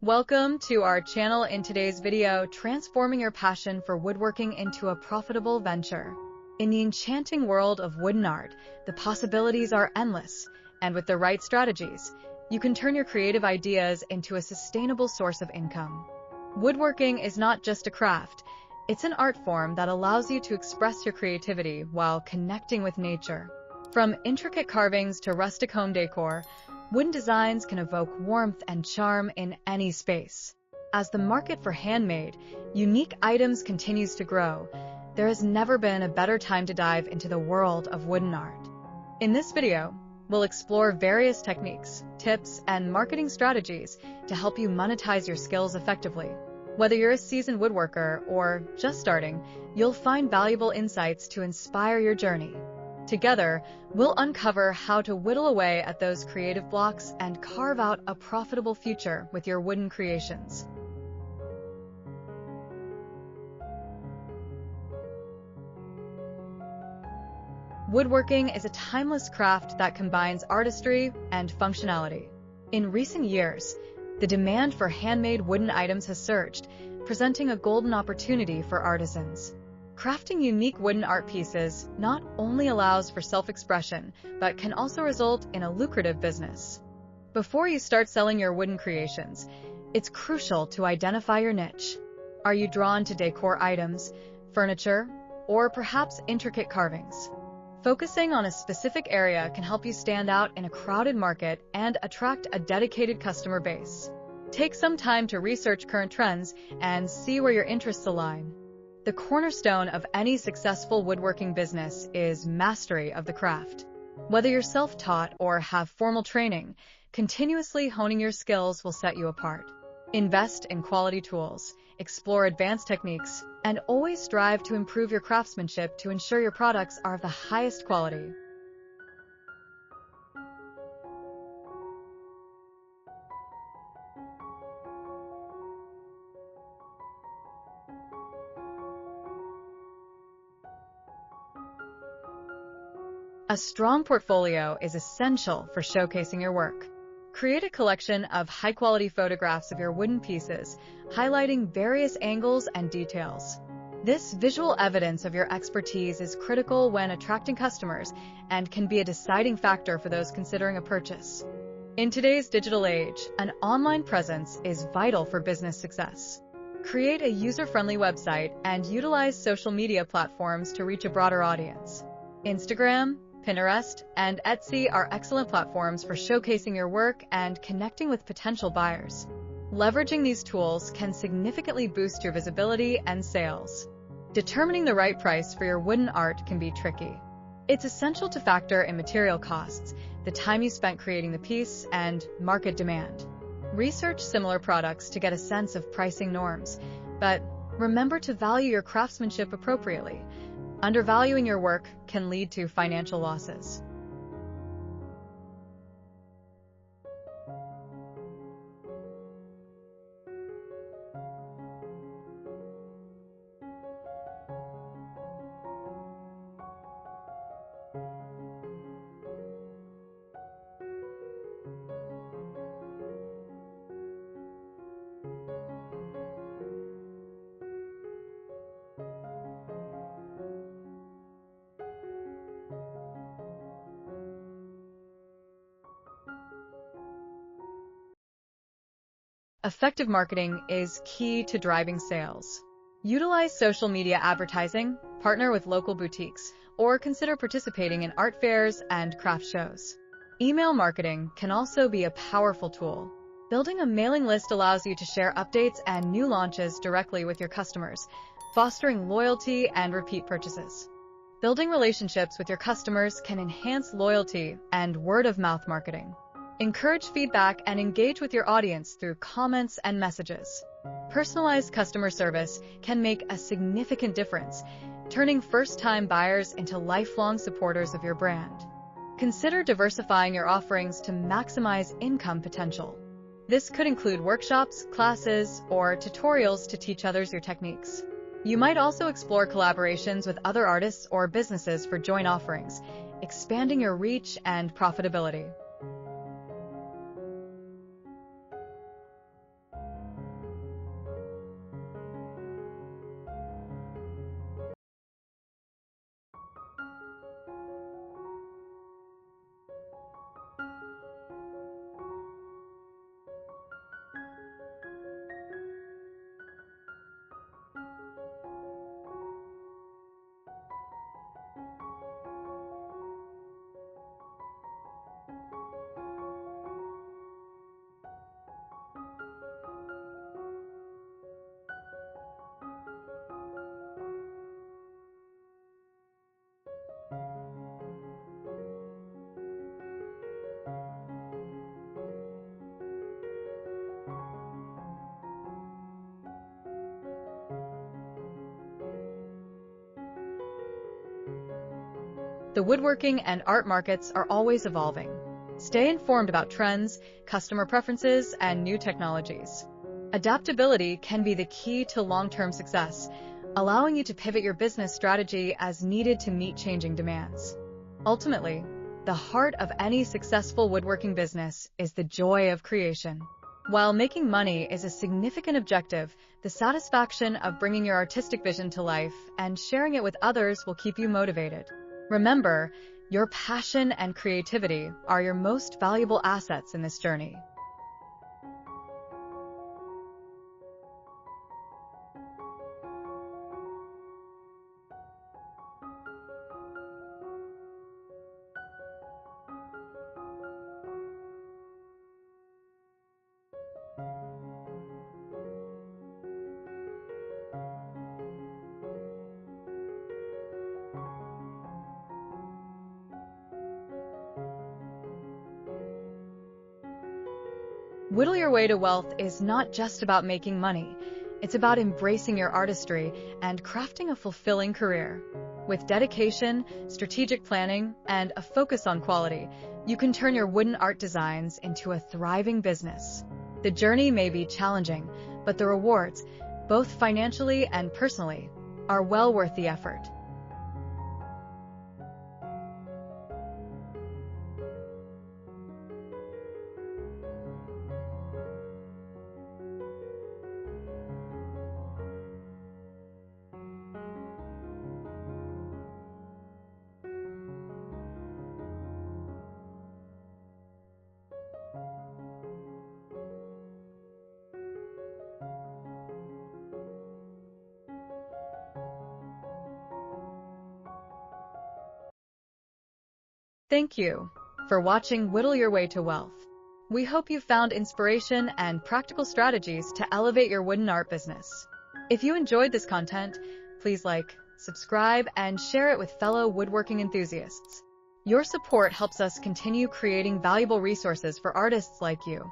Welcome to our channel. In today's video, transforming your passion for woodworking into a profitable venture. In the enchanting world of wooden art, the possibilities are endless, and with the right strategies, you can turn your creative ideas into a sustainable source of income. Woodworking is not just a craft, it's an art form that allows you to express your creativity while connecting with nature. From intricate carvings to rustic home decor, wooden designs can evoke warmth and charm in any space. As the market for handmade, unique items continues to grow, there has never been a better time to dive into the world of wooden art. In this video, we'll explore various techniques, tips, and marketing strategies to help you monetize your skills effectively. Whether you're a seasoned woodworker or just starting, you'll find valuable insights to inspire your journey. Together, we'll uncover how to whittle away at those creative blocks and carve out a profitable future with your wooden creations. Woodworking is a timeless craft that combines artistry and functionality. In recent years, the demand for handmade wooden items has surged, presenting a golden opportunity for artisans. Crafting unique wooden art pieces not only allows for self-expression, but can also result in a lucrative business. Before you start selling your wooden creations, it's crucial to identify your niche. Are you drawn to decor items, furniture, or perhaps intricate carvings? Focusing on a specific area can help you stand out in a crowded market and attract a dedicated customer base. Take some time to research current trends and see where your interests align. The cornerstone of any successful woodworking business is mastery of the craft. Whether you're self-taught or have formal training, continuously honing your skills will set you apart. Invest in quality tools, explore advanced techniques, and always strive to improve your craftsmanship to ensure your products are of the highest quality. A strong portfolio is essential for showcasing your work. Create a collection of high-quality photographs of your wooden pieces, highlighting various angles and details. This visual evidence of your expertise is critical when attracting customers and can be a deciding factor for those considering a purchase. In today's digital age, an online presence is vital for business success. Create a user-friendly website and utilize social media platforms to reach a broader audience. Instagram, Pinterest, and Etsy are excellent platforms for showcasing your work and connecting with potential buyers. Leveraging these tools can significantly boost your visibility and sales. Determining the right price for your wooden art can be tricky. It's essential to factor in material costs, the time you spent creating the piece, and market demand. Research similar products to get a sense of pricing norms, but remember to value your craftsmanship appropriately. Undervaluing your work can lead to financial losses. Effective marketing is key to driving sales. Utilize social media advertising, partner with local boutiques, or consider participating in art fairs and craft shows. Email marketing can also be a powerful tool. Building a mailing list allows you to share updates and new launches directly with your customers, fostering loyalty and repeat purchases. Building relationships with your customers can enhance loyalty and word-of-mouth marketing. Encourage feedback and engage with your audience through comments and messages. Personalized customer service can make a significant difference, turning first-time buyers into lifelong supporters of your brand. Consider diversifying your offerings to maximize income potential. This could include workshops, classes, or tutorials to teach others your techniques. You might also explore collaborations with other artists or businesses for joint offerings, expanding your reach and profitability. The woodworking and art markets are always evolving. Stay informed about trends, customer preferences, and new technologies. Adaptability can be the key to long-term success, allowing you to pivot your business strategy as needed to meet changing demands. Ultimately, the heart of any successful woodworking business is the joy of creation. While making money is a significant objective, the satisfaction of bringing your artistic vision to life and sharing it with others will keep you motivated. Remember, your passion and creativity are your most valuable assets in this journey. Whittle your way to wealth is not just about making money. It's about embracing your artistry and crafting a fulfilling career. With dedication, strategic planning, and a focus on quality, you can turn your wooden art designs into a thriving business. The journey may be challenging, but the rewards, both financially and personally, are well worth the effort. Thank you for watching Whittle Your Way to Wealth. We hope you found inspiration and practical strategies to elevate your wooden art business. If you enjoyed this content, please like, subscribe, and share it with fellow woodworking enthusiasts. Your support helps us continue creating valuable resources for artists like you.